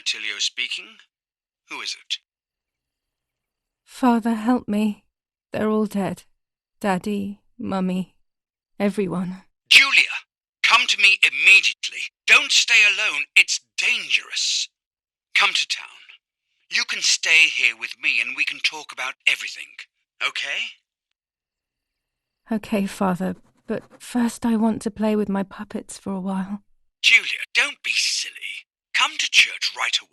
Attilio speaking. Who is it? Father, help me. They're all dead. Daddy, Mummy, everyone. Julia, come to me immediately. Don't stay alone. It's dangerous. Come to town. You can stay here with me and we can talk about everything, okay? Okay, Father, but first I want to play with my puppets for a while. Julia, don't be silly. Come to church right away.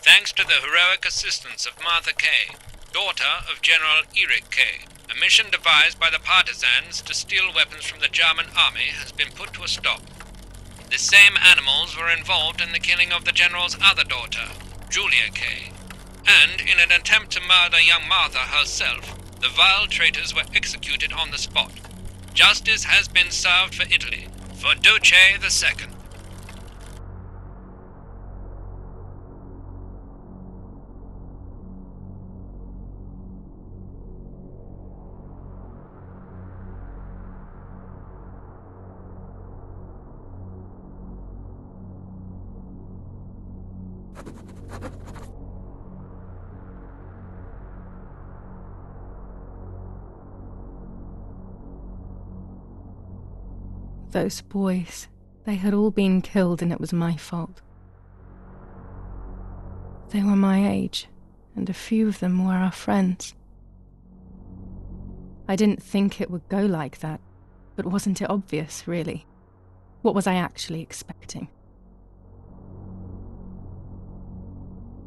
Thanks to the heroic assistance of Martha Kay, daughter of General Eric Kay, a mission devised by the partisans to steal weapons from the German army has been put to a stop. The same animals were involved in the killing of the general's other daughter, Julia Kay, and in an attempt to murder young Martha herself, the vile traitors were executed on the spot. Justice has been served for Italy, for Duce II. Those boys, they had all been killed and it was my fault. They were my age, and a few of them were our friends. I didn't think it would go like that, but wasn't it obvious, really? What was I actually expecting?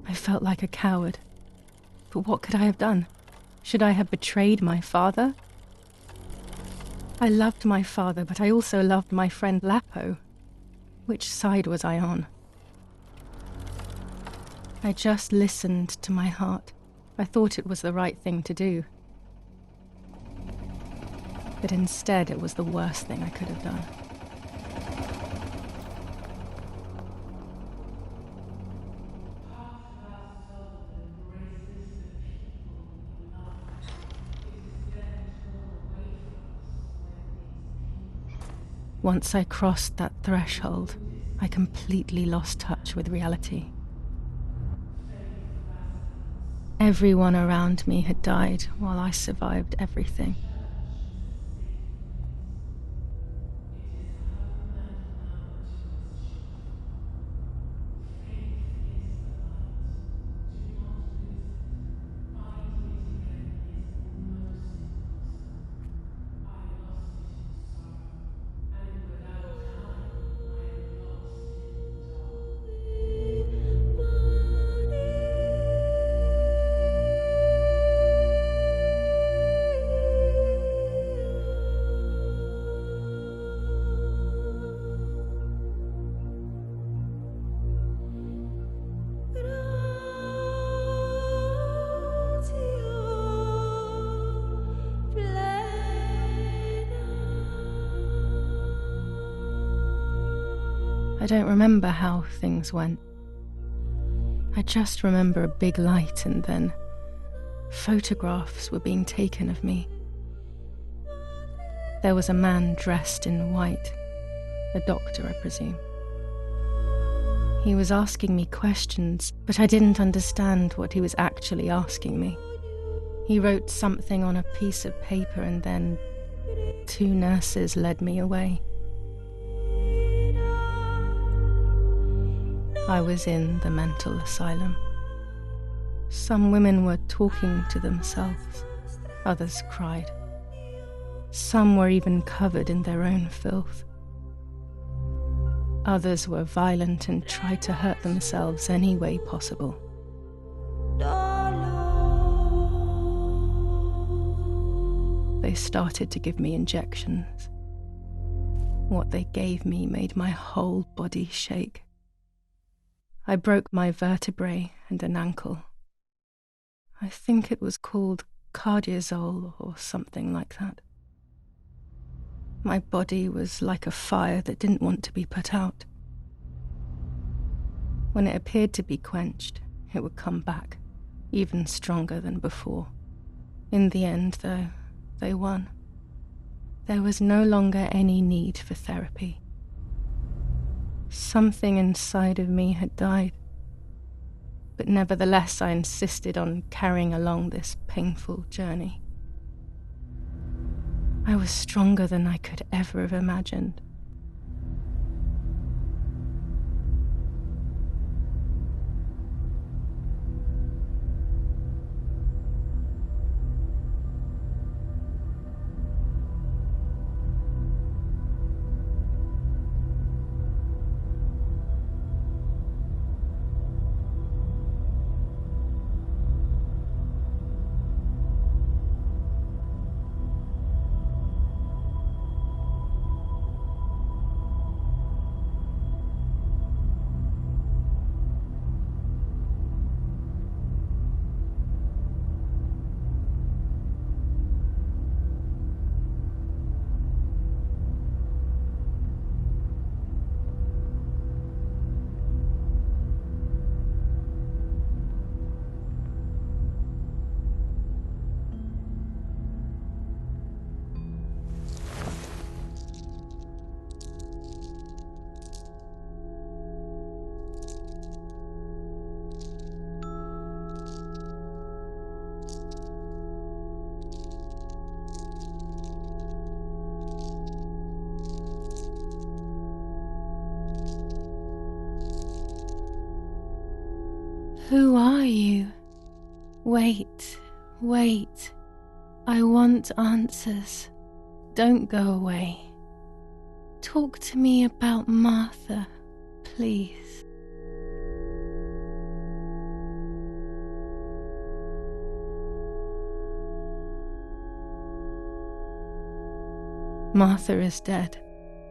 I felt like a coward. But what could I have done? Should I have betrayed my father? I loved my father, but I also loved my friend Lapo. Which side was I on? I just listened to my heart. I thought it was the right thing to do. But instead, it was the worst thing I could have done. Once I crossed that threshold, I completely lost touch with reality. Everyone around me had died while I survived everything. I don't remember how things went. I just remember a big light and then photographs were being taken of me. There was a man dressed in white, a doctor, I presume. He was asking me questions, but I didn't understand what he was actually asking me. He wrote something on a piece of paper and then 2 nurses led me away. I was in the mental asylum. Some women were talking to themselves, others cried. Some were even covered in their own filth. Others were violent and tried to hurt themselves any way possible. They started to give me injections. What they gave me made my whole body shake. I broke my vertebrae and an ankle. I think it was called cardiazole or something like that. My body was like a fire that didn't want to be put out. When it appeared to be quenched, it would come back, even stronger than before. In the end, though, they won. There was no longer any need for therapy. Something inside of me had died, but nevertheless I insisted on carrying along this painful journey. I was stronger than I could ever have imagined. Who are you? Wait, wait. I want answers. Don't go away. Talk to me about Martha, please. Martha is dead.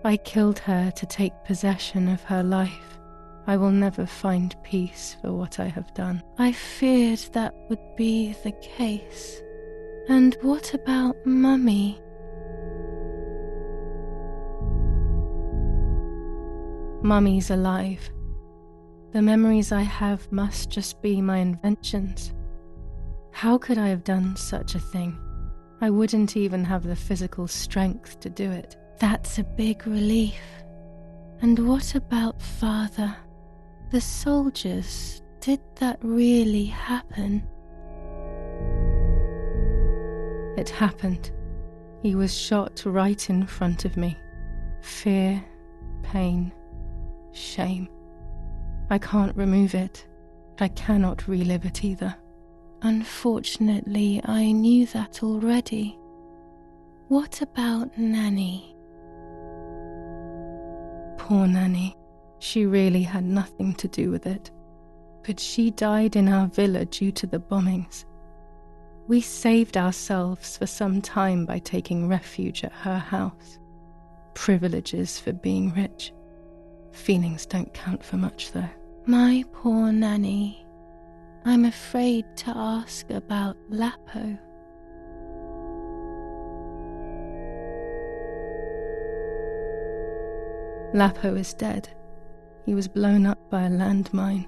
I killed her to take possession of her life. I will never find peace for what I have done. I feared that would be the case. And what about Mummy? Mummy's alive. The memories I have must just be my inventions. How could I have done such a thing? I wouldn't even have the physical strength to do it. That's a big relief. And what about Father? The soldiers, did that really happen? It happened. He was shot right in front of me. Fear, pain, shame. I can't remove it, but I cannot relive it either. Unfortunately, I knew that already. What about Nanny? Poor Nanny. She really had nothing to do with it, but she died in our villa due to the bombings. We saved ourselves for some time by taking refuge at her house. Privileges for being rich. Feelings don't count for much, though. My poor Nanny. I'm afraid to ask about Lapo. Lapo is dead. He was blown up by a landmine.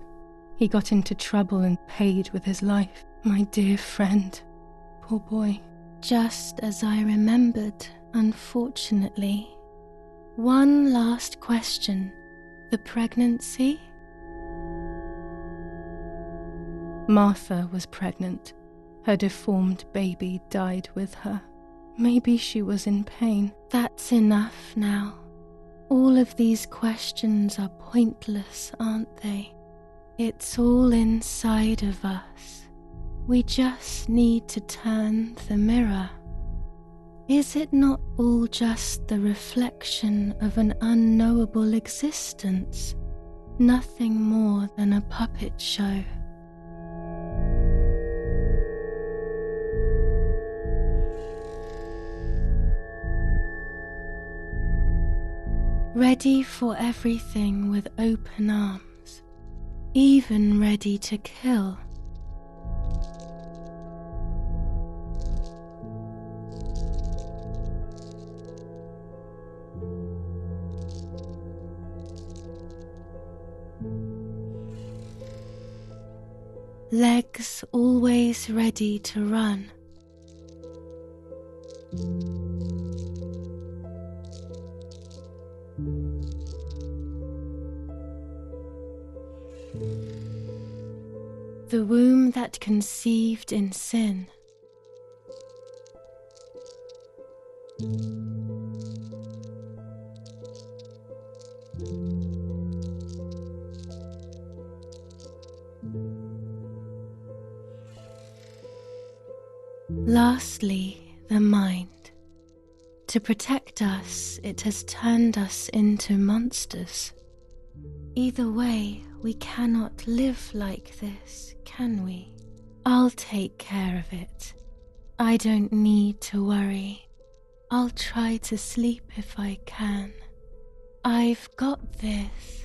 He got into trouble and paid with his life. My dear friend. Poor boy. Just as I remembered, unfortunately. One last question. The pregnancy? Martha was pregnant. Her deformed baby died with her. Maybe she was in pain. That's enough now. All of these questions are pointless, aren't they? It's all inside of us. We just need to turn the mirror. Is it not all just the reflection of an unknowable existence? Nothing more than a puppet show. Ready for everything with open arms, even ready to kill. Legs always ready to run. The womb that conceived in sin. Lastly, the mind. To protect us, it has turned us into monsters. Either way, we cannot live like this, can we? I'll take care of it. I don't need to worry. I'll try to sleep if I can. I've got this.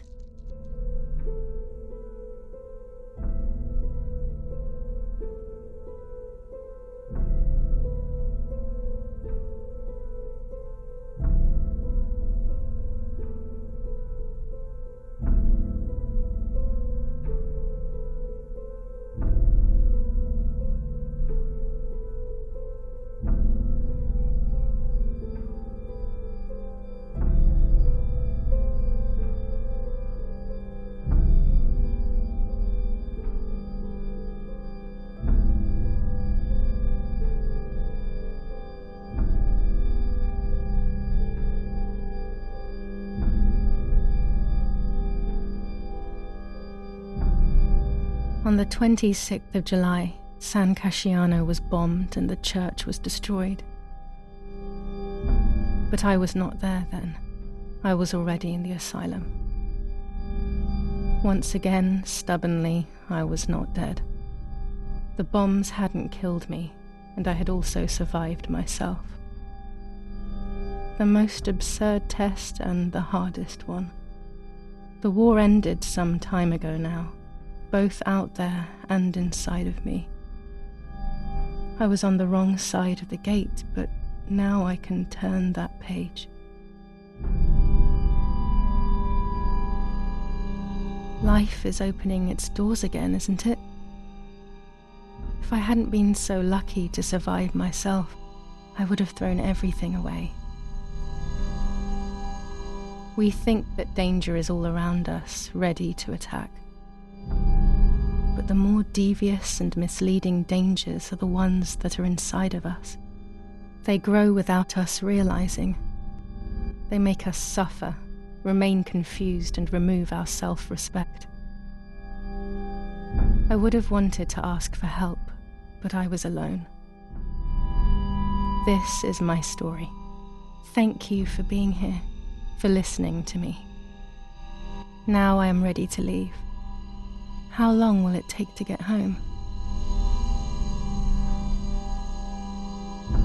On the 26th of July, San Casciano was bombed and the church was destroyed. But I was not there then. I was already in the asylum. Once again, stubbornly, I was not dead. The bombs hadn't killed me, and I had also survived myself. The most absurd test and the hardest one. The war ended some time ago now, both out there and inside of me. I was on the wrong side of the gate, but now I can turn that page. Life is opening its doors again, isn't it? If I hadn't been so lucky to survive myself, I would have thrown everything away. We think that danger is all around us, ready to attack. But the more devious and misleading dangers are the ones that are inside of us. They grow without us realizing. They make us suffer, remain confused, and remove our self-respect. I would have wanted to ask for help, but I was alone. This is my story. Thank you for being here, for listening to me. Now I am ready to leave. How long will it take to get home?